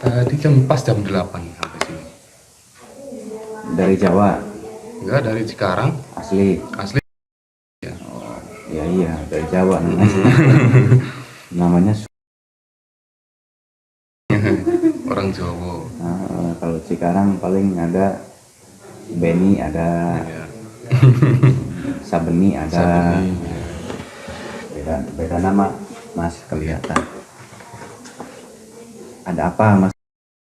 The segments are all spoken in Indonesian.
Tadi pas jam 8 sampai sini. Dari Jawa? Enggak, dari Cikarang. Asli? Asli. Ya. Oh, ya iya, dari Jawa namanya. Namanya orang Jawa. kalau Cikarang paling ada Beni, ada Iya. Sabeni, ada Sabeni, ya. beda nama Mas kelihatan. Ada apa Mas?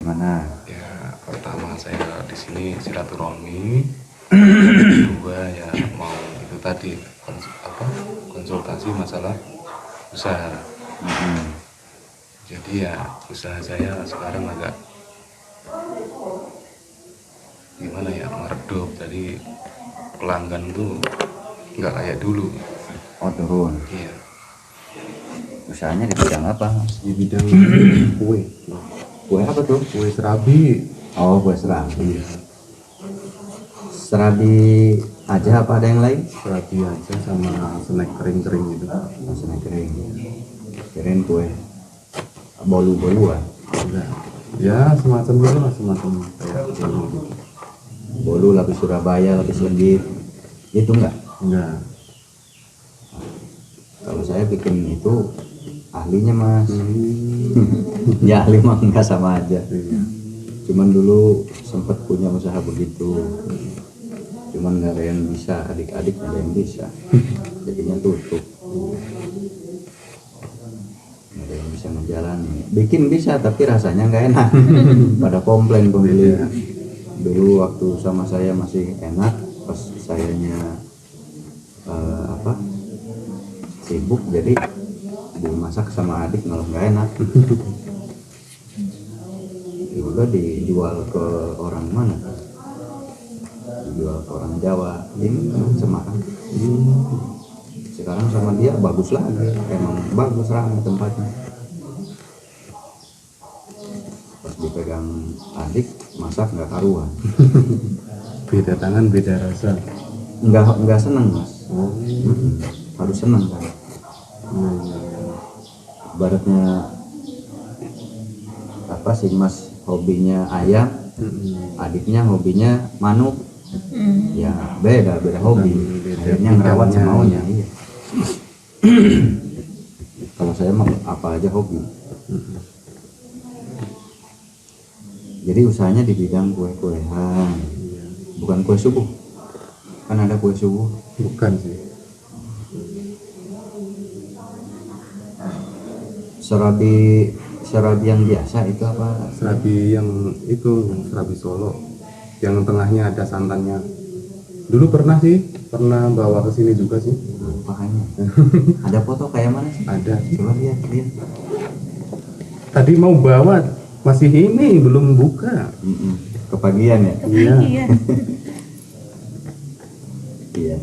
Gimana? Ya, pertama saya di sini silaturahmi. Kedua ya mau itu tadi konsultasi masalah usaha. Jadi ya usaha saya sekarang agak gimana ya, meredup. Jadi pelanggan tuh nggak kayak dulu. Oh, turun. Iya. Usahanya di bidang apa? Di bidang kue. Kue apa tuh? Kue serabi. Oh, kue serabi. Serabi aja apa ada yang lain? Serabi aja sama snack kering-kering gitu. Snack kering. Kirain kue bolu-boluan. Enggak. Ya semacam itu lah, semacam kayak bolu gitu. Bolu, lapis Surabaya, lapis legit. Itu enggak? Enggak. Kalau saya bikin itu ahlinya Mas. Ya ahli mah enggak, sama aja. Iya. Cuman dulu sempat punya usaha begitu. Cuman nggak ada yang bisa, adik-adik nggak ada yang bisa. Jadinya tutup. Nggak ada yang bisa menjalani. Bikin bisa tapi rasanya nggak enak. Pada komplain pembeli. Dulu waktu sama saya masih enak, pas sayanya sibuk jadi dimasak sama adik malah nggak enak. Juga dijual ke orang mana? Dijual ke orang Jawa, ini Semarang. Sekarang sama dia bagus lagi, emang bagus ramai tempatnya. Pas dipegang adik masak nggak karuan. Beda tangan, beda rasa. Nggak seneng Mas. Oh. Harus seneng kan. Ibaratnya apa sih Mas, hobinya ayam, adiknya hobinya manuk. Ya beda hobi. Akhirnya ngerawat semaunya. Iya. Kalau saya mah apa aja hobi. Jadi usahanya di bidang kue-kuean, bukan kue subuh. Kan ada kue subuh. Bukan sih. Serabi yang biasa itu apa? Serabi yang itu, serabi Solo. Yang tengahnya ada santannya. Dulu pernah bawa ke sini juga sih. Makanya. Ada foto kayak mana sih? Ada. Coba lihat. Tadi mau bawa, masih ini belum buka. Kepagian ya? Iya. Iya.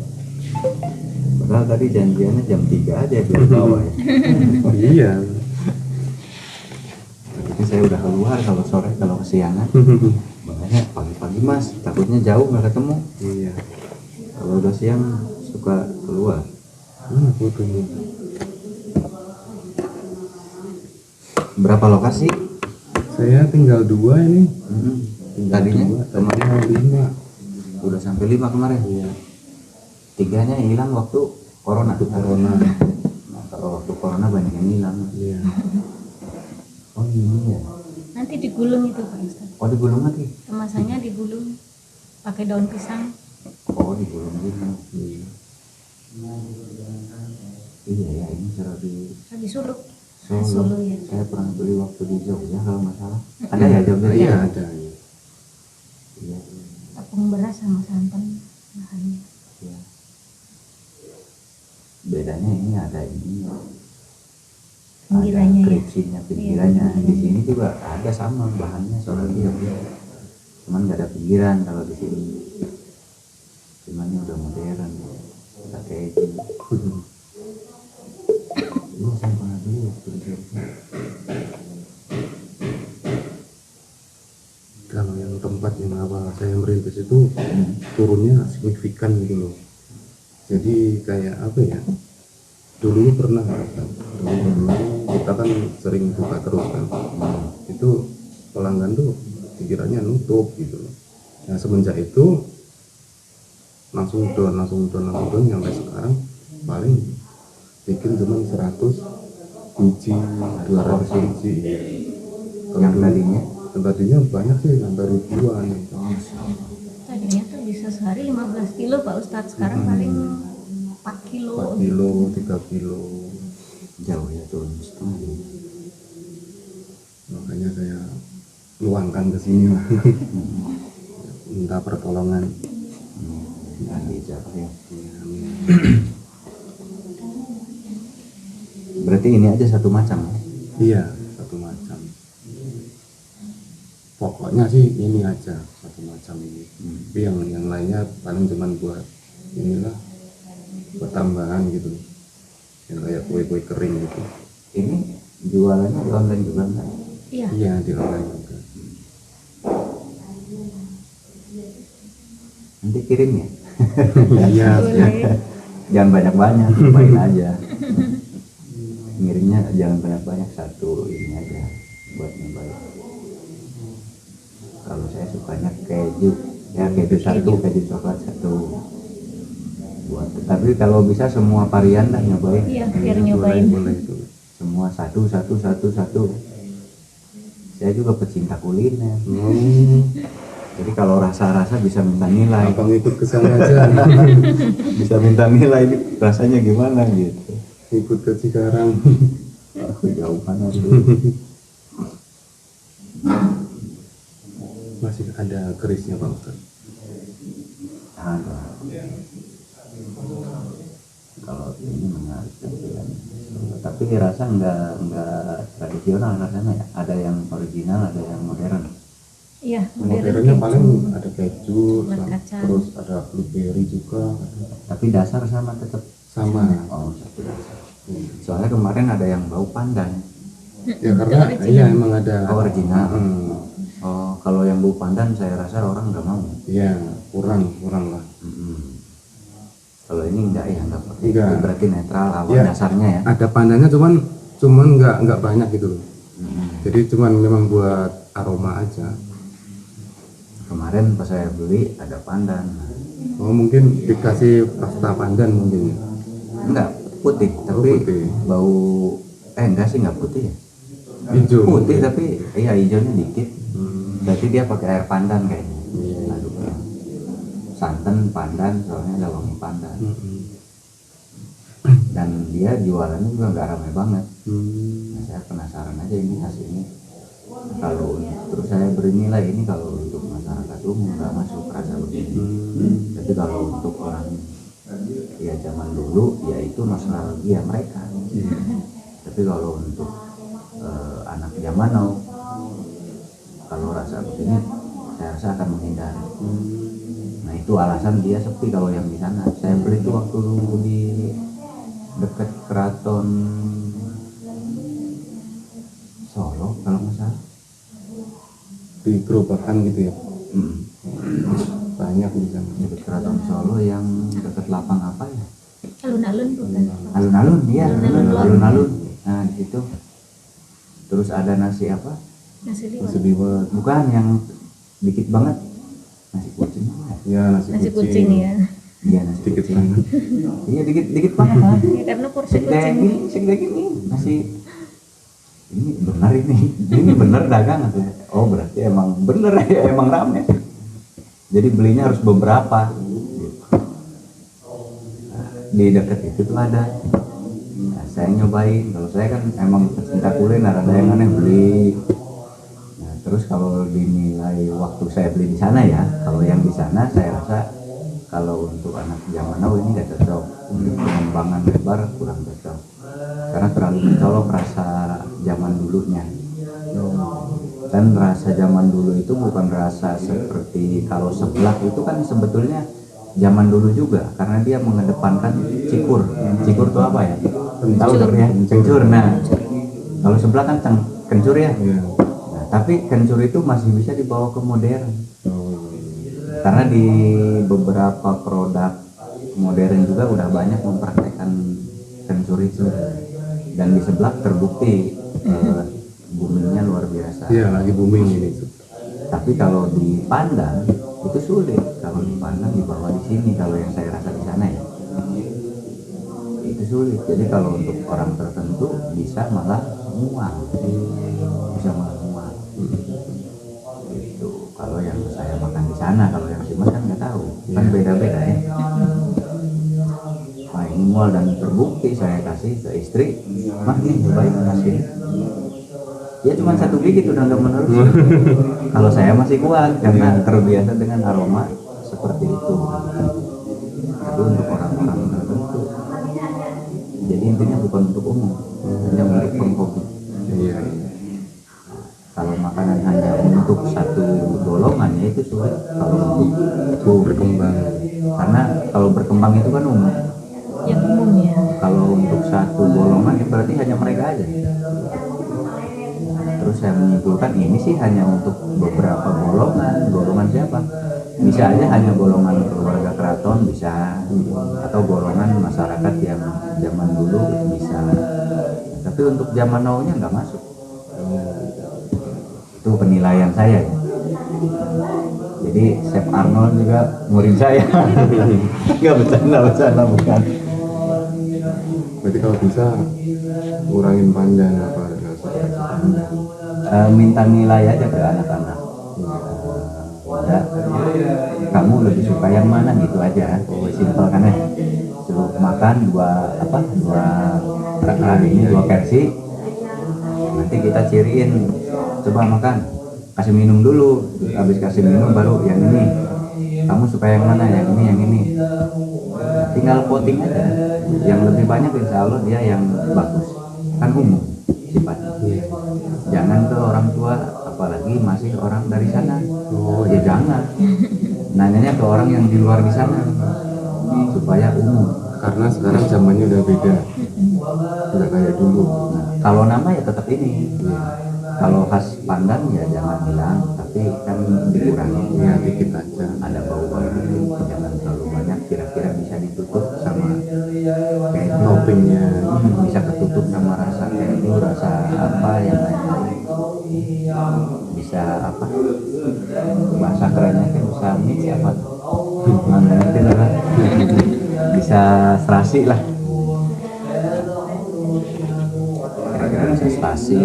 Padahal tadi janjiannya jam 3 aja belum bawa ya. Iya. Tapi saya udah keluar kalau sore, kalau kesiangan. Makanya pagi-pagi Mas, takutnya jauh nggak ketemu. Iya. Kalau udah siang suka keluar. Fotonya. Berapa lokasi? Saya tinggal 2 ini. Tadinya Tadinya 5. udah sampai 5 kemarin. Iya. 3-nya hilang waktu corona. Corona. Nah, kalau waktu corona banyak yang hilang. Iya. Oh ini ya. Nanti digulung itu Pak Ustaz. Oh digulung lagi? Kemasannya digulung pakai daun pisang. Oh digulung gitu. Iya. Iya ya, ini serabi Habis suluk. Solo. Solo ya. Saya pernah beli waktu di Jogja kalau nggak salah. Ada ya Jogja? Iya ada. Iya. Tepung beras sama santan bahannya. Iya. Bedanya ini ada ini. Pinggirannya Ada ya. kripsinya, pinggirannya. Iya, Di sini juga ada sama bahannya soal dia. Cuman nggak ada pinggiran kalau di sini. Cuman ini udah modern. Pakai ini. Lu saya pernah beli waktu di Jogja. Kalau yang tempat yang awal saya merintis itu turunnya signifikan gitu loh. Jadi kayak apa ya? Dulu pernah kita kan sering buka terus kan. Itu pelanggan tuh pikirannya nutup gitu loh. Nah semenjak itu langsung down sampai sekarang paling bikin cuma 100 biji 200 biji. Yang tadinya Tadinya banyak sih, sampai ribuan gitu. Tadinya tuh bisa sehari 15 kilo Pak Ustadz, sekarang paling 4 kilo. 4 kilo, 3 kilo. jauh ya turun setengah. Makanya saya luangkan ke sini lah. Minta pertolongan. Nggak dijawab ya. Berarti ini aja satu macam ya? Iya, satu macam. Pokoknya sih ini aja satu macam ini. Tapi yang lainnya paling cuman buat inilah, buat tambahan gitu. Yang kayak kue-kue kering gitu. Ini jualannya di online juga nggak? Iya. Iya, di online juga. Nanti kirim ya? Iya, Boleh. Jangan banyak-banyak, cobain aja. Ngirimnya jangan banyak-banyak, satu ini aja buat nyobain. Kalau saya sukanya keju, ya keju satu, keju coklat satu. Buat, tapi kalau bisa semua varian lah nyobain. Iya, biar nyobain. Boleh itu. Semua satu. Saya juga pecinta kuliner. Jadi kalau rasa-rasa bisa minta nilai. Abang ikut ke sana aja. Bisa minta nilai ini rasanya gimana gitu. Ikut ke Cikarang. Jauh mana tuh. Masih ada kerisnya Pak Ustaz. Ada. Kalau ini menarik tampilan. Tapi rasa nggak tradisional rasanya ya. Ada yang original, ada yang modern. Iya, Modernnya keju. paling ada keju, Buat kacang. terus ada blueberry juga. Tapi dasar sama tetap. Sama. Oh, satu dasar. Soalnya kemarin ada yang bau pandan. Ya karena iya emang ada. Oh, original. Hmm. Oh, kalau yang bau pandan saya rasa orang nggak mau. Iya, kurang lah. Kalau ini enggak ya, enggak pakai. Enggak. Itu berarti netral awal Iya. dasarnya ya. Ada pandannya cuman nggak banyak gitu loh. Jadi cuman memang buat aroma aja. Kemarin pas saya beli ada pandan. Oh mungkin dikasih pasta pandan mungkin. Enggak putih, tapi putih. bau enggak sih, enggak putih ya. Hijau. Putih tapi iya hijaunya dikit. Berarti dia pakai air pandan kayaknya. Iya. Aduknya. Santan pandan, soalnya ada wangi pandan. Dan dia jualannya juga nggak ramai banget. Nah, saya penasaran aja ini hasilnya. Kalau terus saya beri nilai ini kalau untuk masyarakat umum nggak masuk rasa begini. Tapi kalau untuk orang ya zaman dulu ya itu nostalgia mereka. Tapi kalau untuk anak zaman now, kalau rasa begini saya rasa akan menghindari. Nah itu alasan dia sepi kalau yang di sana. Saya beli itu waktu di dekat keraton Solo kalau nggak salah. Di gerobakan gitu ya. Banyak di sana. Dekat keraton Solo yang dekat lapang apa ya? Alun-alun bukan? Alun-alun, iya. Alun-alun. Alun-alun. Nah di situ. Terus ada nasi apa? Nasi liwet. Nasi liwet. Bukan yang dikit banget. Nasi kucing. Ya nasi Nasi kucing ya. Iya nasi Dikit kucing. banget. Iya dikit banget lah. Ya, karena porsi kucing. Segede gini masih ini benar ini benar dagang atau ya? Oh berarti emang bener ya, emang rame. Jadi belinya harus beberapa. Nah, di dekat itu tuh ada. Nah, saya nyobain. Kalau saya kan emang pecinta kuliner, ada yang aneh beli. Nah, terus kalau dinilai waktu saya beli di sana ya, kalau yang di sana saya rasa kalau untuk anak zaman now ini nggak cocok. Untuk pengembangan lebar kurang cocok. Karena terlalu mencolok rasa zaman dulunya. Dan rasa zaman dulu itu bukan rasa seperti kalau seblak itu kan sebetulnya zaman dulu juga karena dia mengedepankan cikur. Cikur itu apa ya? Tahu dong ya? Kencur. Nah, kalau seblak kan kencur ya. Iya. Nah, tapi kencur itu masih bisa dibawa ke modern. Oh, Karena di beberapa produk modern juga udah banyak mempraktekkan kencur itu. Dan di seblak terbukti boomingnya luar biasa. Iya, lagi booming ini. Tapi kalau dipandang itu sulit. Kalau dipandang di bawah di sini, kalau yang saya rasa di sana ya itu sulit. Jadi kalau untuk orang tertentu bisa malah mual, bisa malah mual. Itu kalau yang saya makan di sana, kalau yang Simas kan nggak tahu, kan beda-beda ya. Nah ini mual dan terbukti saya kasih ke istri, mah nih cobain kasih. Ya cuma satu gigit udah nggak menerus. Kalau saya masih kuat karena terbiasa dengan aroma seperti itu. Itu untuk orang-orang tertentu. Jadi intinya bukan untuk umum, hanya untuk penghobi. Iya. Kalau makanan hanya untuk satu golongan ya itu sulit. Kalau untuk Berkembang. karena kalau berkembang itu kan umum. Yang umum ya. Kalau untuk satu golongan ya berarti hanya mereka aja. Terus saya menyimpulkan ini sih hanya untuk beberapa golongan. Golongan siapa? Bisa aja hanya golongan keluarga keraton bisa, atau golongan masyarakat yang zaman dulu bisa. Tapi untuk zaman now-nya nggak masuk. Itu penilaian saya ya. Jadi Chef Arnold juga murid saya. Nggak bercanda bukan. Berarti kalau bisa kurangin panjang apa Minta nilai aja ke anak-anak. Ya, kamu lebih suka yang mana gitu aja. Simpel kan ya. Suruh makan dua versi. Nanti kita ciriin, coba makan, kasih minum dulu. Habis kasih minum baru yang ini. Kamu suka yang mana? Yang ini. Tinggal voting aja. Yang lebih banyak insya Allah dia yang bagus. Kan umum sifatnya. Jangan ke orang tua, apalagi masih orang dari sana. Ya jangan. Nanyanya ke orang yang di luar di sana supaya umum. karena sekarang zamannya udah beda, udah kayak dulu. Nah, kalau nama ya tetap ini. Kalau khas Pandan ya jangan bilang, tapi kan dikurangi Ya dikit aja. ada bau-bau dikit, jangan terlalu banyak. Kira-kira bisa ditutup sama kayak Toppingnya bisa ketutup sama rasa keju, rasa apa yang lain-lain. Bisa apa? Bahasa kerennya kan bisa mix apa? Mana nanti lah. Bisa serasi lah. Kira-kira bisa serasi.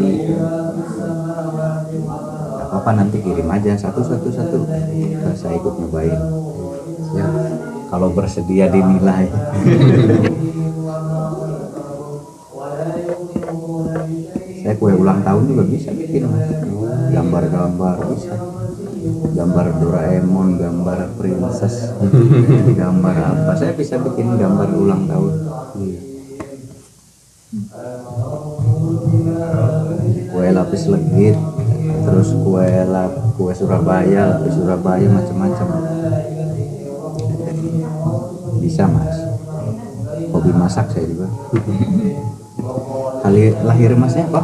Gak apa-apa, nanti kirim aja satu. Saya ikut nyobain. Ya, kalau bersedia dinilai. Saya kue ulang tahun juga bisa bikin, Mas. Gambar-gambar bisa. Gambar Doraemon, gambar princess, gambar apa. Saya bisa bikin gambar ulang tahun. Kue lapis legit, terus kue Surabaya, lapis Surabaya, macam-macam. Bisa, Mas. Hobi masak saya juga. Lahir Masnya apa?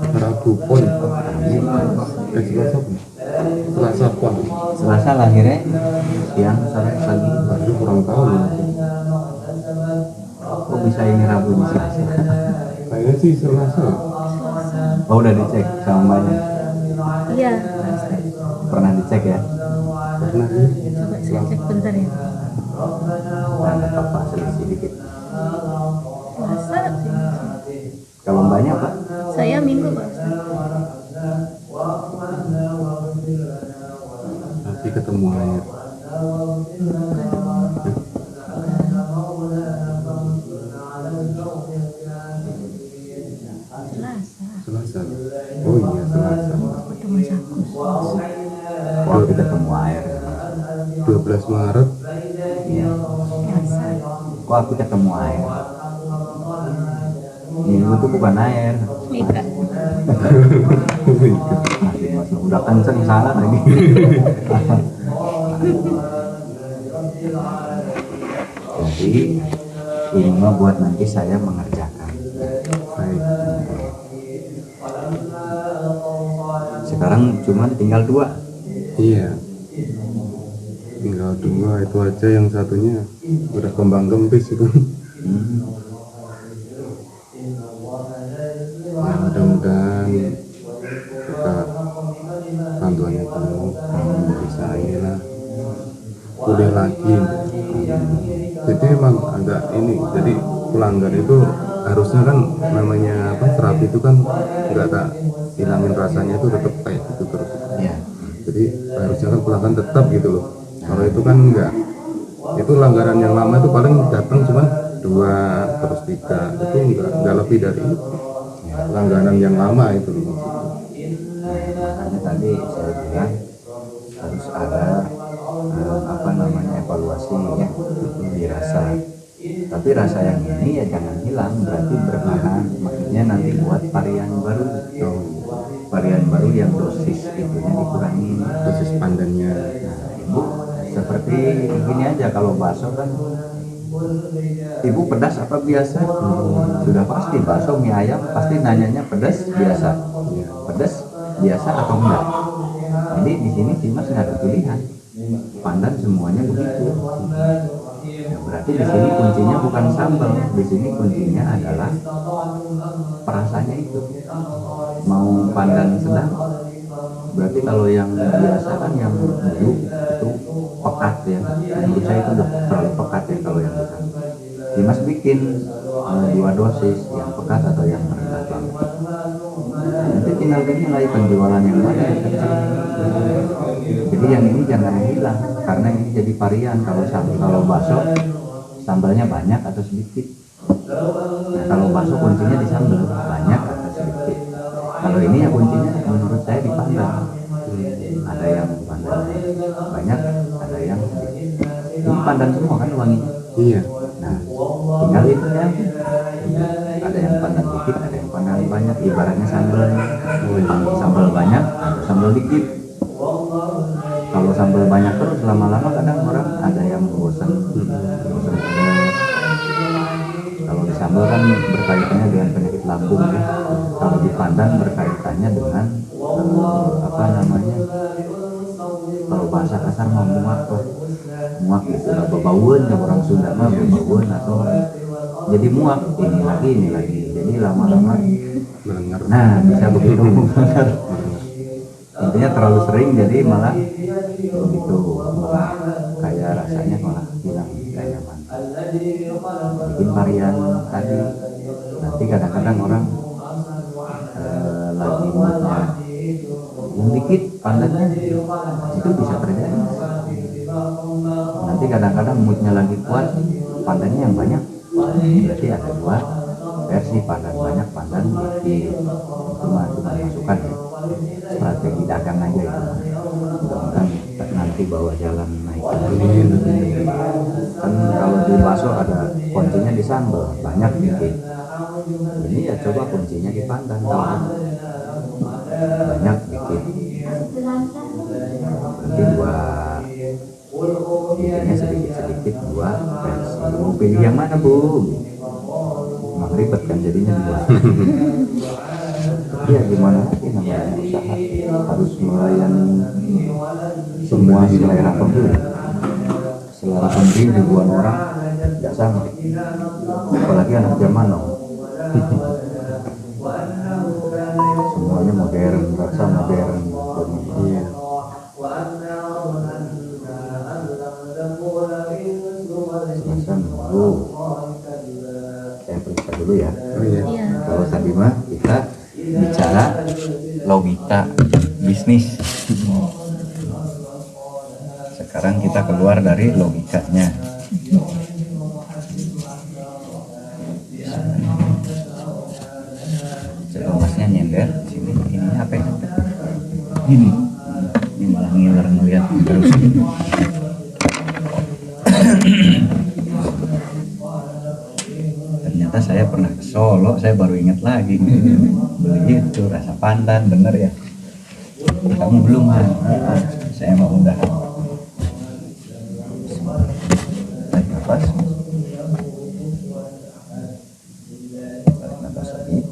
Rabu Pon, Selasa Pon. Selasa lahirnya siang sore pagi. Aduh kurang tahu nih. Kok bisa ini Rabu di Selasa? Kayaknya sih Selasa. Oh udah dicek sama mbaknya? Iya, Pernah dicek ya? Pernah sih. coba saya cek bentar ya. Nah, nggak apa-apa, selisih dikit. Selasa sih. Kalau mbaknya apa? Saya Minggu, Pak Ustaz. Nanti ketemu air. Selasa. Selasa. Oh iya Selasa. Foto Mas Agus. Wah kita ketemu air. 12 Maret. Iya. Selasa. Kok aku ketemu air? Minggu itu bukan air. Mitra. Masih udah kenceng salah lagi. Jadi ini mah buat nanti saya mengerjakan. Baik. Sekarang cuman tinggal 2. Iya. Tinggal 2 itu aja, yang satunya udah kembang kempis itu. Ya mudah-mudahan lagi. Jadi emang agak ini, jadi pelanggan itu harusnya kan namanya apa, terapi itu kan nggak tak hilangin rasanya, itu tetap kayak gitu terus. Iya. Jadi harusnya kan pelanggan tetap gitu loh. Kalau itu kan enggak, itu langgaran yang lama itu paling datang cuma 2 terus 3, itu enggak lebih dari itu. Langganan yang lama itu loh. Makanya tadi saya bilang harus ada apa namanya, evaluasi ya, dirasa. Tapi rasa yang ini ya jangan hilang, berarti bertahan. Maksudnya nanti buat varian baru, varian baru yang dosis itunya dikurangi, Dosis pandannya. Nah, ibu seperti gini aja, kalau bakso kan ibu pedas apa biasa? Sudah pasti bakso mie ayam pasti nanyanya pedas biasa, pedas biasa atau enggak. Jadi di sini Dimas nggak ada pilihan, pandan semuanya begitu. Ya, berarti di sini kuncinya bukan sambal, di sini kuncinya adalah perasanya itu. Mau pandan sedang, berarti kalau yang biasa kan yang dulu itu pekat ya, menurut saya itu udah terlalu pekat ya kalau yang biasa. Dimas bikin 2 dosis, yang pekat atau yang rendah banget. Nanti tinggal dinilai penjualan yang mana yang kecil. Jadi yang ini jangan hilang, karena ini jadi varian. Kalau bakso sambalnya banyak atau sedikit. Nah, kalau bakso kuncinya di sambal, banyak atau sedikit. Kalau ini ya kuncinya menurut saya di pandan. Ada yang pandan banyak, ada yang sedikit. Ini pandan semua kan wanginya. Iya. Nah, tinggal itu ya. Ada yang pandan dikit, ada yang pandan banyak. Ibaratnya sambalnya, sambal banyak atau sambal dikit. Kalau sambal banyak terus lama-lama kadang orang ada yang bosan. Kalau di sambal kan berkaitannya dengan penyakit lambung ya. Kalau di pandan berkaitannya dengan apa namanya? Kalau bahasa kasar mau muak gitu, bebauan ya orang Sunda mah, bebauan atau jadi muak, ini lagi, jadi lama-lama Melenggar. nah bisa begitu. Intinya terlalu sering jadi malah begitu, kayak rasanya malah hilang, gak nyaman. Bikin varian tadi, nanti kadang-kadang orang lagi moodnya yang dikit pandannya, itu bisa terjadi. Nanti kadang-kadang moodnya lagi kuat, pandannya yang banyak, berarti ada 2 versi, pandan banyak, pandan dikit. Itu masukan ya, strategi dagang aja itu. Mudah-mudahan nanti bawa jalan naik. Kan kalau di bakso ada kuncinya di sambal, banyak dikit. Ini ya coba kuncinya di pandan, banyak dikit. Berarti 2, bikinnya sedikit-sedikit, 2 versi. Mau pilih yang mana bu? Emang ribet kan jadinya 2. Ya gimana lagi, namanya usaha harus melayani semua selera pembeli. Selera pembeli ribuan orang tidak sama, apalagi anak zaman now. Semuanya modern, rasa modern. Iya. Masa nunggu, saya periksa dulu ya. Iya. Kalau tadi mah kita bicara logika bisnis. Sekarang kita keluar dari logikanya. Coba masnya nyender sini, ini apa ya? Ini malah ngiler ngeliat terus. Ternyata saya pernah ke Solo, saya baru ingat lagi beli itu rasa pandan, bener ya? Kamu belum kan? Saya mau udah. Tarik nafas. Tarik nafas lagi.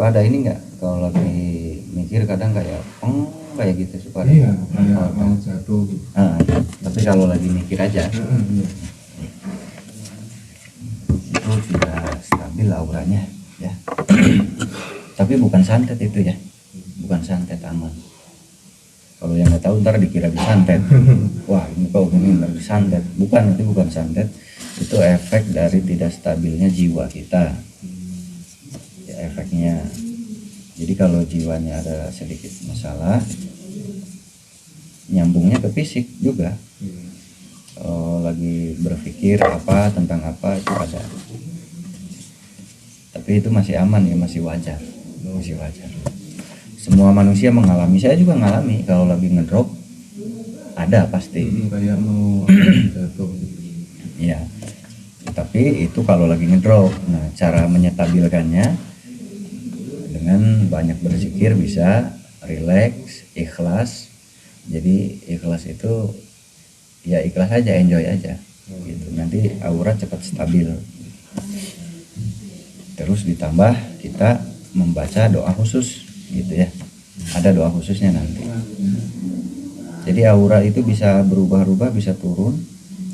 suka ada ini nggak kalau lagi mikir kadang kayak kayak gitu suka ada? Iya, kayak mau jatuh gitu. Tapi kalau lagi mikir aja Iya. itu tidak stabil auranya ya. Tapi bukan santet itu ya, bukan santet, aman. Kalau yang nggak tahu ntar dikira disantet. Wah ini kok ini nggak disantet. Bukan, itu bukan santet. Itu efek dari tidak stabilnya jiwa kita. Ya, efeknya. Jadi kalau jiwanya ada sedikit masalah, nyambungnya ke fisik juga. Kalau lagi berpikir apa tentang apa itu ada. Tapi itu masih aman ya, masih wajar. Masih wajar. Semua manusia mengalami, saya juga ngalami kalau lagi ngedrop ada pasti. Kayak mau jatuh gitu. Ya. Tapi itu kalau lagi ngedrop. Nah, cara menyetabilkannya dengan banyak berzikir, bisa rileks, ikhlas. Jadi ikhlas itu ya ikhlas aja, enjoy aja gitu. Nanti aura cepat stabil. Terus ditambah kita membaca doa khusus gitu ya. Ada doa khususnya nanti. Jadi aura itu bisa berubah-ubah, bisa turun.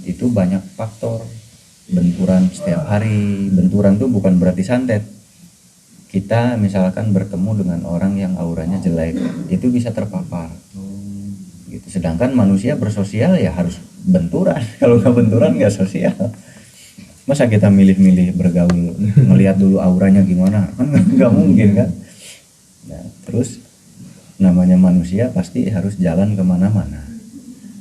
Itu banyak faktor. Benturan setiap hari. Benturan itu bukan berarti santet. Kita misalkan bertemu dengan orang yang auranya jelek, itu bisa terpapar. Gitu. Sedangkan manusia bersosial ya harus benturan. Kalau nggak benturan nggak sosial. Masa kita milih-milih bergaul, melihat dulu auranya gimana? Kan nggak mungkin kan. Nah, terus namanya manusia pasti harus jalan kemana-mana.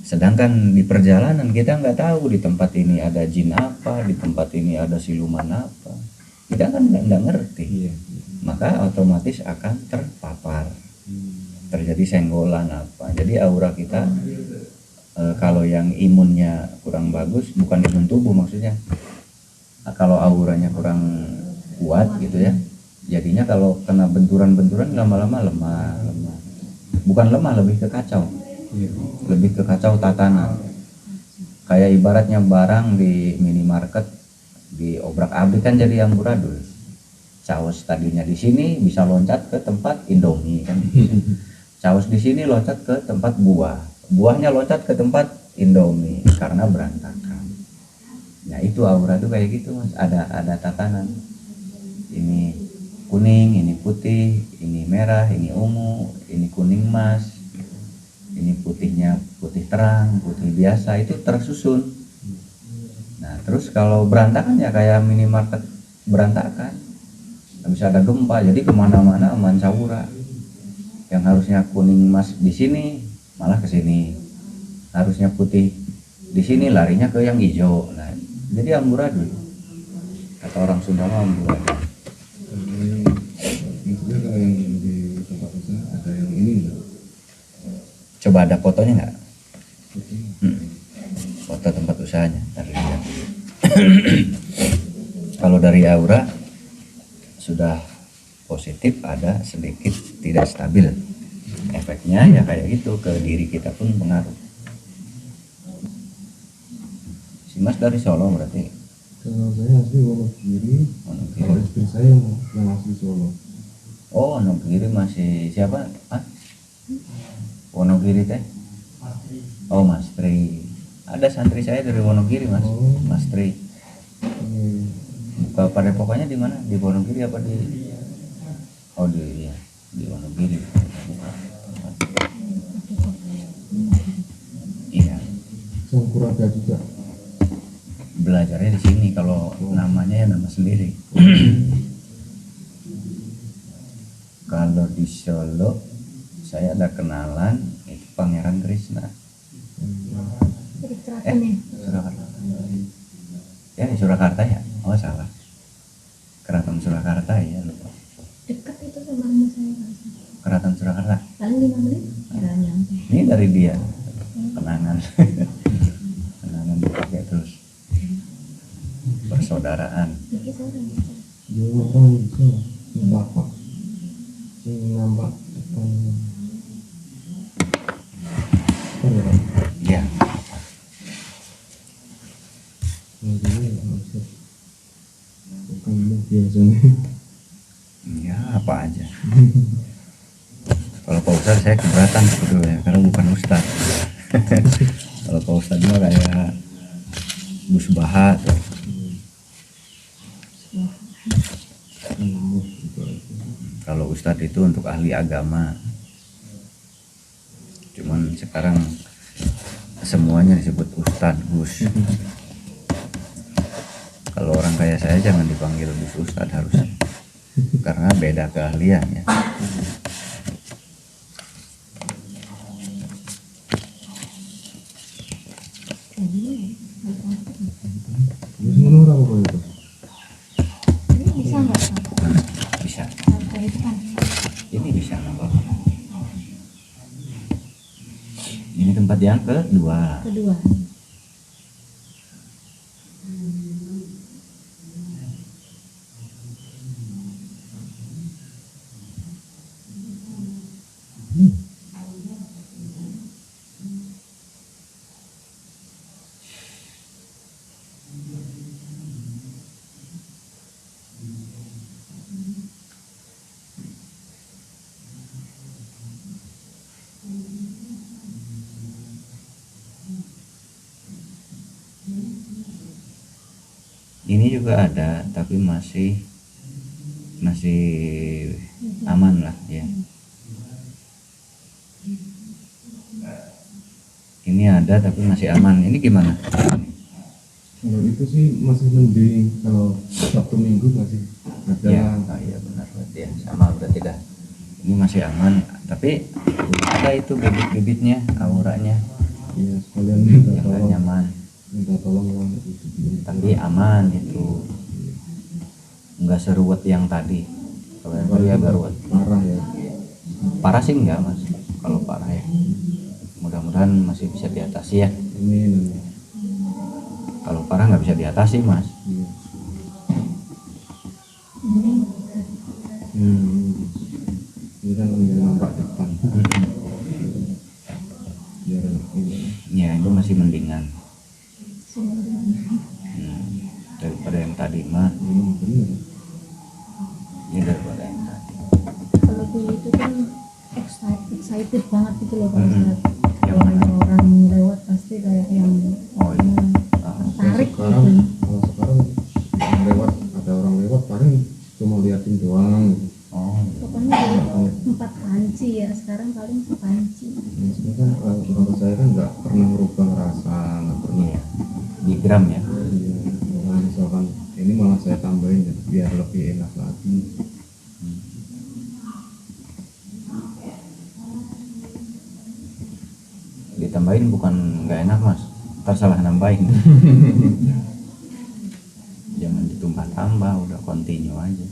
Sedangkan di perjalanan kita nggak tahu di tempat ini ada jin apa, di tempat ini ada siluman apa. Kita kan nggak ngerti. Maka otomatis akan terpapar. Terjadi senggolan apa. Jadi aura kita kalau yang imunnya kurang bagus, bukan imun tubuh maksudnya. Kalau auranya kurang kuat gitu ya, jadinya kalau kena benturan-benturan lama-lama lemah. Bukan lemah, lebih ke kacau. Lebih ke kacau tatanan. Kayak ibaratnya barang di minimarket di obrak-abrik kan jadi amburadul. Caos tadinya di sini bisa loncat ke tempat Indomie kan. Caos di sini loncat ke tempat buah. Buahnya loncat ke tempat Indomie karena berantakan. Nah itu aura tuh kayak gitu mas, ada tatanan. Ini kuning, ini putih, ini merah, ini ungu, ini kuning emas, ini putihnya putih terang, putih biasa, itu tersusun. Nah terus kalau berantakan ya kayak minimarket berantakan, nggak bisa ada gempa, jadi kemana-mana mancaura. Yang harusnya kuning emas di sini malah ke sini, harusnya putih di sini larinya ke yang hijau. Nah jadi amburadul, kata orang Sunda mah amburadul. Maksudnya kalau yang di tempat usaha ada yang ini enggak? Coba ada fotonya nggak? Foto tempat usahanya. Kalau dari aura sudah positif, ada sedikit tidak stabil. Efeknya ya kayak gitu, ke diri kita pun pengaruh. Si Mas dari Solo berarti? Kalau saya asli Wonogiri, kalau istri saya yang asli Solo. Oh, Wonogiri masih siapa? Wonogiri teh? Oh, Mas Tri. Ada santri saya dari Wonogiri, Mas. Mas Tri. Padepokannya di mana? Di Wonogiri apa di? Oh, di Wonogiri. Iya. Sangkuraga juga. Belajarnya di sini, kalau namanya ya nama sendiri. Kalau di Solo saya ada kenalan, itu Pangeran Krishna. Surakarta. Ya di Surakarta ya? Oh salah. Keraton Surakarta ya, lupa. Dekat itu sama rumah saya. Keraton Surakarta. Paling 5 menit udah nyampe. Ini dari dia. Kenangan. Kenangan dipakai terus. Persaudaraan. Iki sore. Dia orang bisa bapak, si nambah Ya. bukan biasanya. Ya, apa aja. Kalau Pak Ustadz saya keberatan sebetulnya karena bukan Ustadz. Kalau Pak Ustadz mah kayak Gus Baha tuh. Kalau Ustadz itu untuk ahli agama. Cuman sekarang semuanya disebut Ustadz, Gus. Kalau orang kayak saya jangan dipanggil Gus Ustadz harusnya, karena beda keahlian ya. Terus menurut apa itu? Ini bisa nggak Pak? Bisa, Kayak itu kan ini bisa nggak apa-apa. Ini tempat yang kedua. kedua. Ini juga ada, tapi masih aman lah ya. Ini ada tapi masih aman. Ini gimana? Kalau itu sih masih mending, kalau Sabtu Minggu masih ada. Ya, oh iya benar berarti ya, sama berarti dah. Ini masih aman, tapi ada itu bibit-bibitnya, auranya Iya, sekalian minta yang nggak tolong, nyaman. lah itu. Tapi aman itu, nggak seruwet yang tadi. Kalau yang tadi agak ruwet. Parah ya. Parah sih enggak mas, kalau parah ya. Mudah-mudahan masih bisa diatasi ya. Ini Kalau parah nggak bisa diatasi mas. iya. Ini kan yang nampak depan. Biar ini. Ya itu masih mendingan. Daripada yang tadi mah. Bener. Ini daripada yang tadi. Kalau dulu itu kan excited banget gitu loh Pak Ustadz. Yang Kalau mana? ada orang lewat pasti kayak yang Oh iya. tertarik Sekarang, gitu. kalau sekarang yang lewat, ada orang lewat paling cuma liatin doang. Oh Pokoknya dari 4 panci ya, sekarang paling sepanci. Ya, sebenarnya kan orang saya kan nggak pernah merubah rasa, nggak pernah. iya. Di gram ya. Iya, kalau misalkan ini malah saya tambahin ya, biar lebih enak lagi. Ditambahin bukan nggak enak mas, ntar salah nambahin. Jangan ditumpah tambah, udah continue aja.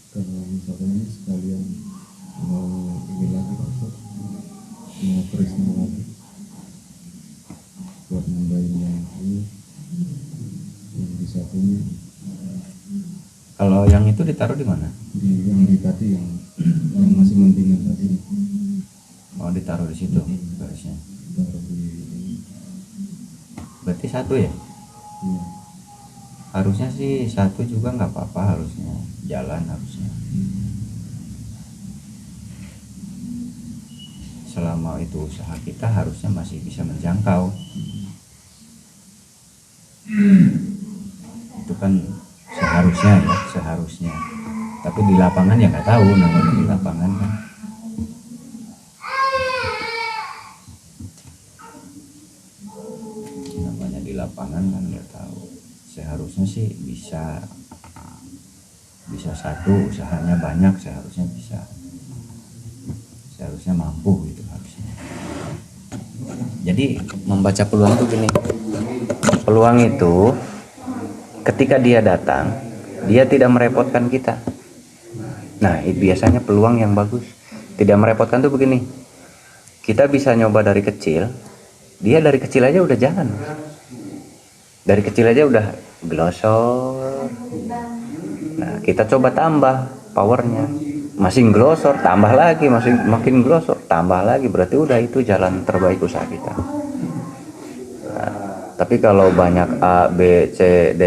Kalau misalkan ini sekalian mau ini lagi Pak Ustaz, mau krisma lagi buat nambahin yang ini yang di satunya, Kalau yang itu ditaruh di mana? yang di tadi yang masih mendingan tadi Oh ditaruh di situ garisnya. taruh di ini. Berarti satu ya? Iya. Harusnya sih satu juga nggak apa-apa, harusnya jalan harusnya. Selama itu usaha kita harusnya masih bisa menjangkau. Itu kan seharusnya ya, seharusnya. Tapi di lapangan ya nggak tahu, namanya di lapangan kan. Namanya di lapangan kan nggak tahu. Seharusnya sih bisa satu, usahanya banyak, seharusnya mampu gitu harusnya. Jadi membaca peluang itu gini, peluang itu ketika dia datang dia tidak merepotkan kita. Nah biasanya peluang yang bagus tidak merepotkan tuh begini, kita bisa nyoba dari kecil, dia dari kecil aja udah jalan, dari kecil aja udah glosor. Nah kita coba tambah powernya, masih glosor, tambah lagi, masih makin glosor, tambah lagi, berarti udah itu jalan terbaik usaha kita. Tapi kalau banyak A, B, C, D,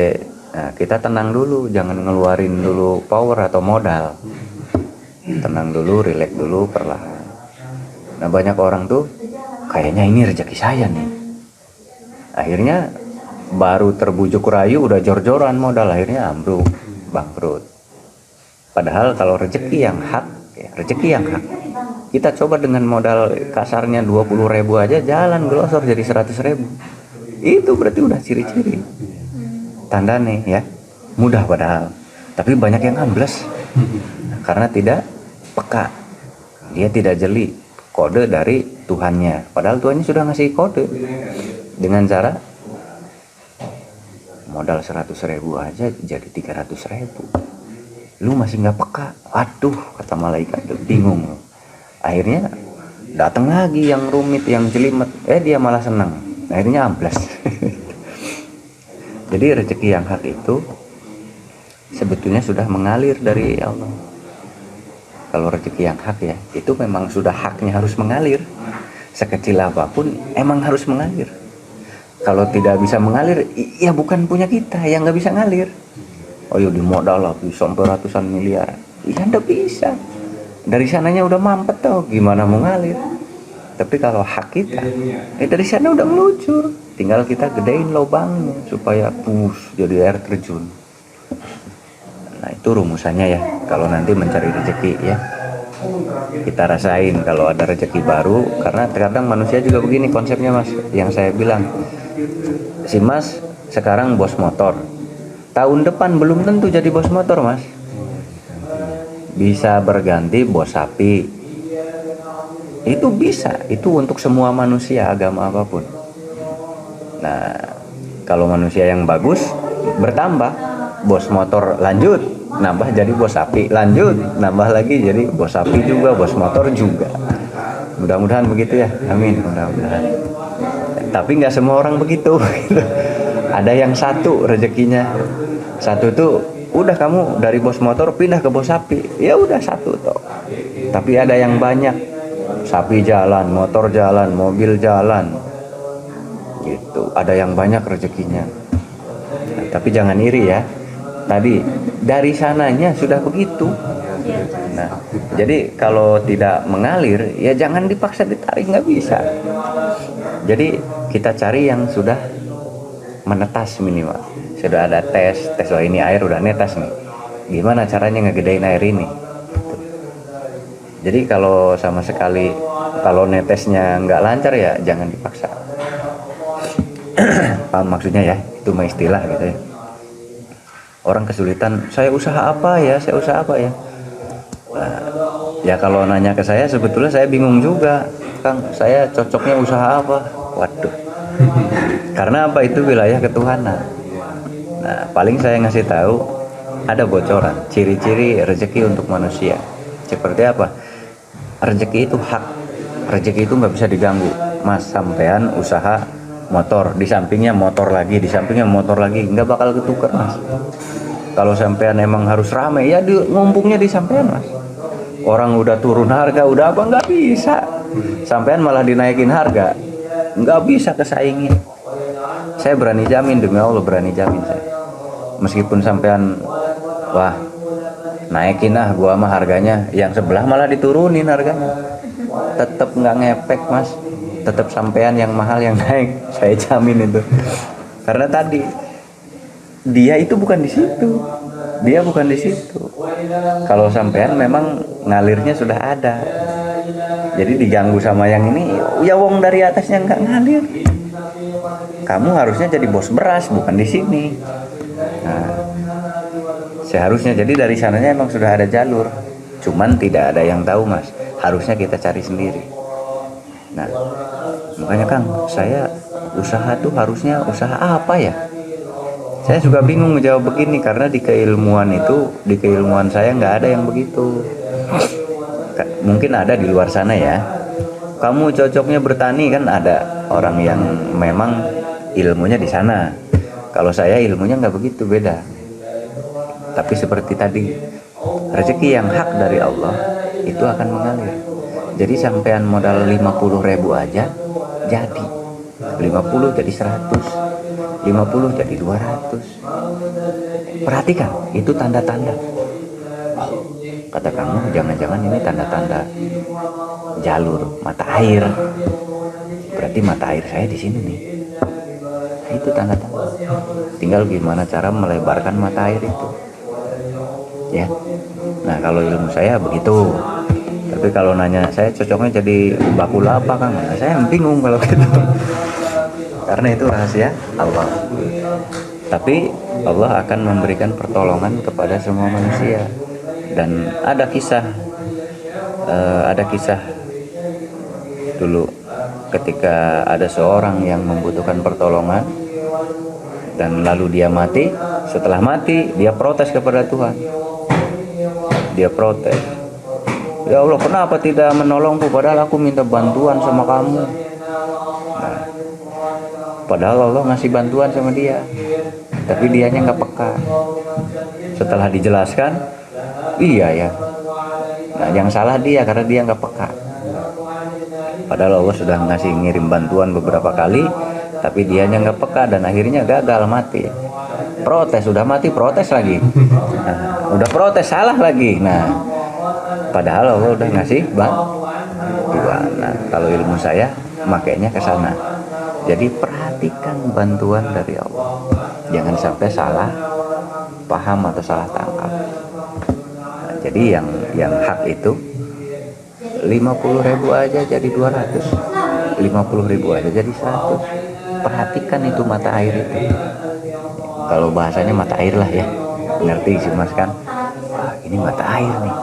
nah kita tenang dulu, jangan ngeluarin dulu power atau modal. Tenang dulu, relax dulu, perlahan. Nah banyak orang tuh kayaknya ini rezeki saya nih. Akhirnya baru terbujuk rayu udah jor-joran modal, akhirnya ambruk, bangkrut. Padahal kalau rezeki yang hak, ya, rezeki yang hak. Kita coba dengan modal kasarnya 20.000 aja jalan glosor jadi 100.000. Itu berarti udah ciri-ciri. Tanda nih ya, mudah padahal. Tapi banyak yang ambles karena tidak peka. Dia tidak jeli kode dari Tuhannya. Padahal Tuhannya sudah ngasih kode dengan cara modal 100.000 aja jadi 300.000. Lu masih nggak peka. Aduh, kata malaikat, bingung. Akhirnya datang lagi yang rumit, yang jelimet. Dia malah senang. Akhirnya amblas. Jadi rezeki yang hak itu sebetulnya sudah mengalir dari Allah. Kalau rezeki yang hak ya, itu memang sudah haknya harus mengalir. Sekecil apapun emang harus mengalir. Kalau tidak bisa mengalir, ya bukan punya kita yang nggak bisa ngalir. Oh ya dimodal lah, bisa sampai ratusan miliar. Ya nggak bisa. Dari sananya udah mampet tau, gimana mau ngalir. Tapi kalau hak kita, dari sana udah meluncur. Tinggal kita gedein lubangnya supaya jadi air terjun. Nah itu rumusannya ya, kalau nanti mencari rezeki ya. Kita rasain kalau ada rezeki baru, karena terkadang manusia juga begini konsepnya mas. Yang saya bilang, si mas sekarang bos motor, tahun depan belum tentu jadi bos motor mas. Bisa berganti bos sapi. Itu bisa, itu untuk semua manusia agama apapun. Nah, kalau manusia yang bagus bertambah, bos motor lanjut, nambah jadi bos sapi, lanjut, nambah lagi jadi bos sapi juga, bos motor juga. Mudah-mudahan begitu ya, amin, mudah-mudahan. Tapi nggak semua orang begitu. Ada yang satu rezekinya, satu tuh udah kamu dari bos motor pindah ke bos sapi, ya udah satu toh. Tapi ada yang banyak, sapi jalan, motor jalan, mobil jalan, gitu. Ada yang banyak rezekinya. Nah, tapi jangan iri ya. Tadi dari sananya sudah begitu. Nah, jadi kalau tidak mengalir, ya jangan dipaksa ditarik, nggak bisa. Jadi kita cari yang sudah menetas minimal. Sudah ada tes, oh ini air udah netas nih. Gimana caranya ngegedein air ini? Jadi kalau sama sekali kalau netesnya nggak lancar ya jangan dipaksa. Paham maksudnya ya? Itu mah istilah gitu ya. Orang kesulitan, saya usaha apa ya? Nah, ya kalau nanya ke saya sebetulnya saya bingung juga, Kang. Saya cocoknya usaha apa? Waduh. Karena apa, itu wilayah ketuhanan. Nah, paling saya ngasih tahu ada bocoran, ciri-ciri rezeki untuk manusia. Seperti apa? Rezeki itu hak. Rezeki itu nggak bisa diganggu. Mas, sampean usaha motor, di sampingnya motor lagi, nggak bakal ketukar mas. Kalau sampean emang harus rame, ya ngumpulnya di sampean mas. Orang udah turun harga, udah apa, nggak bisa. Sampean malah dinaikin harga, nggak bisa kesaingin. Saya berani jamin, demi Allah berani jamin saya. Meskipun sampean, wah naikin gua mah harganya, yang sebelah malah diturunin harganya, tetap nggak ngepek mas. Tetap sampean yang mahal yang naik, saya jamin itu. Karena tadi dia itu bukan di situ. Kalau sampean memang ngalirnya sudah ada, jadi diganggu sama yang ini, ya wong dari atasnya nggak ngalir. Kamu harusnya jadi bos beras, bukan di sini. Nah, seharusnya jadi dari sananya emang sudah ada jalur, cuman tidak ada yang tahu mas. Harusnya kita cari sendiri. Nah, makanya Kang, saya usaha tuh harusnya usaha apa ya? Saya juga bingung menjawab begini karena di keilmuan saya nggak ada yang begitu. Mungkin ada di luar sana ya. Kamu cocoknya bertani, kan ada orang yang memang ilmunya di sana. Kalau saya ilmunya nggak begitu, beda. Tapi seperti tadi, rezeki yang hak dari Allah itu akan mengalir. Jadi sampean modal 50.000 aja jadi 50 jadi 100, 50 jadi 200. Perhatikan, itu tanda-tanda. Kata kamu, jangan-jangan ini tanda-tanda jalur mata air. Berarti mata air saya di sini nih. Nah, itu tanda-tanda. Tinggal gimana cara melebarkan mata air itu. Ya. Nah, kalau ilmu saya begitu. Tapi kalau nanya saya cocoknya jadi bakula apa Kang? Nah, saya bingung kalau gitu. Karena itu rahasia Allah. Tapi Allah akan memberikan pertolongan kepada semua manusia. Dan ada kisah dulu ketika ada seorang yang membutuhkan pertolongan dan lalu dia mati. Setelah mati dia protes kepada Tuhan. Dia protes, ya Allah, kenapa tidak menolongku padahal aku minta bantuan sama kamu. Nah, padahal Allah ngasih bantuan sama dia, tapi dianya nggak peka. Setelah dijelaskan, iya ya, nah yang salah dia karena dia nggak peka. Padahal Allah sudah ngasih ngirim bantuan beberapa kali, tapi dianya nggak peka dan akhirnya gagal, mati. Protes, sudah mati protes lagi. Nah, udah protes salah lagi. Nah, padahal Allah udah ngasih bantuan. Nah, kalau ilmu saya makainya ke sana. Jadi perhatikan bantuan dari Allah. Jangan sampai salah paham atau salah tangkap. Nah, jadi yang hak itu 50.000 aja jadi 200. 50.000 aja jadi 100. Perhatikan itu mata air itu. Kalau bahasanya mata air lah ya, ngerti si Mas kan? Wah, ini mata air nih.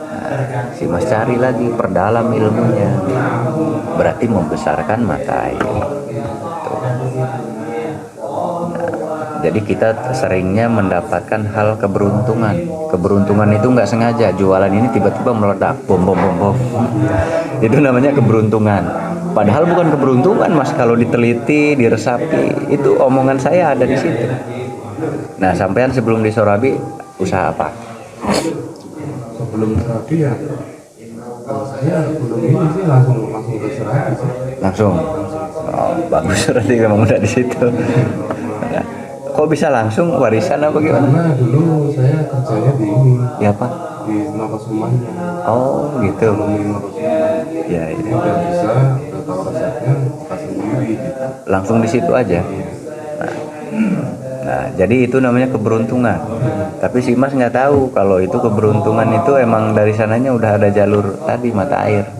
Nah, si Mas cari lagi, perdalam ilmunya. Berarti membesarkan mata air. Tuh. Nah, jadi kita seringnya mendapatkan hal keberuntungan. Keberuntungan itu nggak sengaja. Jualan ini tiba-tiba meledak, bom. Itu namanya keberuntungan. Padahal bukan keberuntungan Mas, kalau diteliti, diresapi, itu omongan saya ada di situ. Nah, sampean sebelum di Sorabi usaha apa? Sebelum Sorabi ya, kalau saya belum ini sih langsung ke Sorabi sih. Langsung. Oh, bagus, berarti memang udah di situ. Nah, kok bisa langsung warisan apa gimana? Karena dulu saya kerjanya di ini. Ya apa? Di Nokosumannya. Oh, gitu. Ya, ya. Udah bisa, udah tahu resepnya, kasih sendiri gitu. Langsung di situ aja. Nah, jadi itu namanya keberuntungan. Tapi si Mas nggak tahu kalau itu keberuntungan itu emang dari sananya udah ada jalur tadi mata air.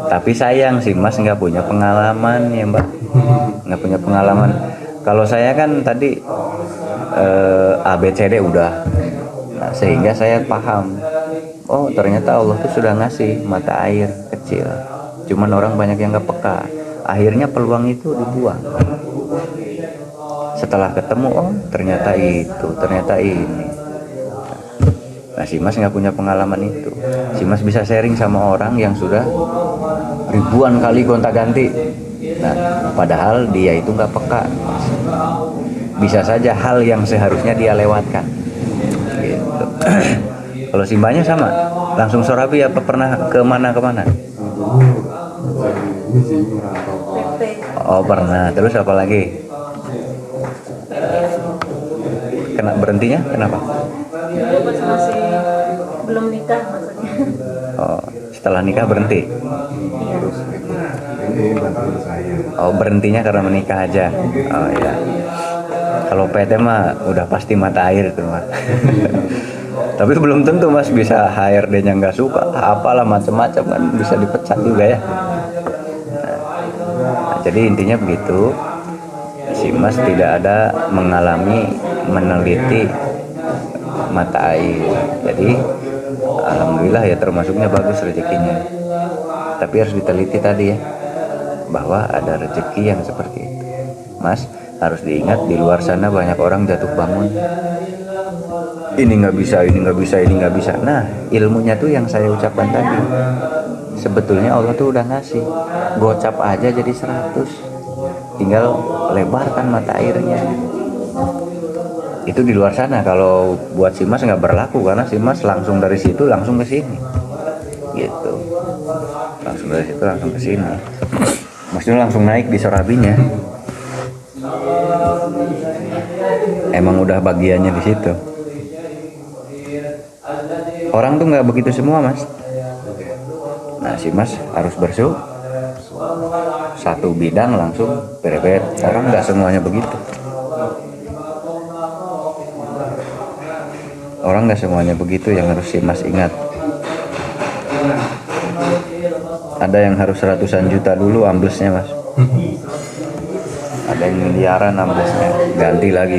Tapi sayang si Mas nggak punya pengalaman ya Mbak, nggak punya pengalaman. Kalau saya kan tadi ABCD udah, nah, sehingga saya paham. Oh ternyata Allah tuh sudah ngasih mata air kecil. Cuman orang banyak yang nggak peka. Akhirnya peluang itu dibuang. Setelah ketemu, oh ternyata itu, ternyata ini. Nah si Mas nggak punya pengalaman itu. Si Mas bisa sharing sama orang yang sudah ribuan kali gonta-ganti. Nah padahal dia itu nggak peka. Bisa saja hal yang seharusnya dia lewatkan. Gitu. Kalau simbahnya sama, langsung Sorabi apa pernah kemana? Ini sih merantau. Oh pernah. Terus apa lagi? Kena berhentinya? Kenapa? Dulu pas masih belum nikah maksudnya. Oh, setelah nikah berhenti. Terus ini bantuan saya. Oh berhentinya karena menikah aja. Oh iya. Kalau PT mah udah pasti mata air itu mah. Tapi belum tentu Mas, bisa HRD-nya nggak suka, apalah macam-macam kan, bisa dipecat juga ya. Nah, jadi intinya begitu. Si Mas tidak ada meneliti mata air. Jadi alhamdulillah ya termasuknya bagus rezekinya. Tapi harus diteliti tadi ya, bahwa ada rezeki yang seperti itu. Mas harus diingat di luar sana banyak orang jatuh bangun. Ini nggak bisa. Nah ilmunya tuh yang saya ucapkan tadi. Sebetulnya Allah tuh udah ngasih. Gocap aja jadi 100. Tinggal lebarkan mata airnya. Itu di luar sana. Kalau buat si Mas nggak berlaku karena si Mas langsung dari situ langsung ke sini. Gitu. Langsung dari situ langsung ke sini. Maksudnya langsung naik di Sorabinya. Emang udah bagiannya di situ. Orang tuh nggak begitu semua, Mas. Nah, si Mas harus satu bidang langsung berebet. Orang nggak semuanya begitu. Orang nggak semuanya begitu, yang harus si Mas ingat. Ada yang harus ratusan juta dulu amblesnya, Mas. Ada yang miliaran amblesnya. Ganti lagi.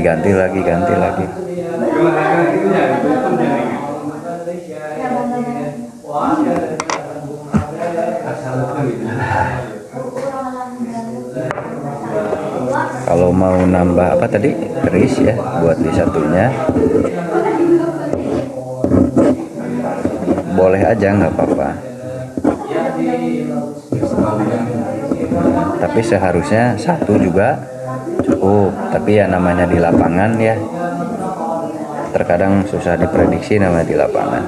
Kalau mau nambah apa tadi? Keris ya, buat di satunya. Boleh aja, nggak apa-apa. Tapi seharusnya satu juga cukup. Tapi ya namanya di lapangan ya, terkadang susah diprediksi namanya di lapangan.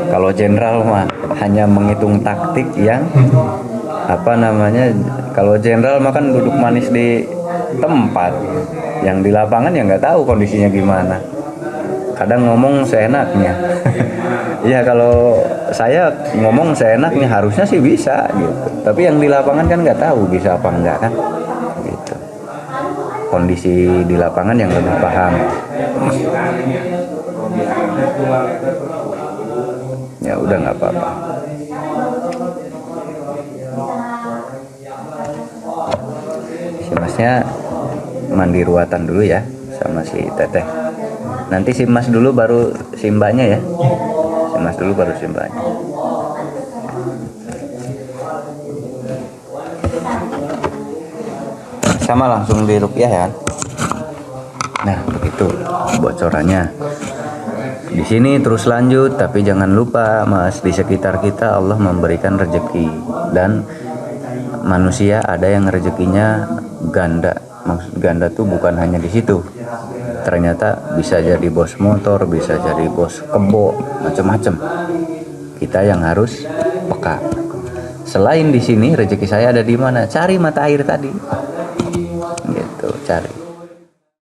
Kalau jenderal mah hanya menghitung taktik yang kalau jenderal mah kan duduk manis di tempat, yang di lapangan ya nggak tahu kondisinya gimana. Kadang ngomong seenaknya. Ya kalau saya ngomong seenaknya harusnya sih bisa gitu, tapi yang di lapangan kan nggak tahu bisa apa enggak kan gitu. Kondisi di lapangan yang lebih paham. Ya udah, nggak apa-apa. Si Masnya mandi ruatan dulu ya sama si Teteh. Nanti si Mas dulu baru si Mbaknya ya. Si Mas dulu baru si Mbaknya. Sama langsung diruqyah ya. Nah, begitu bocorannya. Di sini terus lanjut, tapi jangan lupa Mas, di sekitar kita Allah memberikan rezeki, dan manusia ada yang rezekinya ganda. Maksud ganda tuh bukan hanya di situ. Ternyata bisa jadi bos motor, bisa jadi bos kebo, macam-macam. Kita yang harus peka. Selain di sini, rezeki saya ada di mana? Cari mata air tadi. Gitu, cari.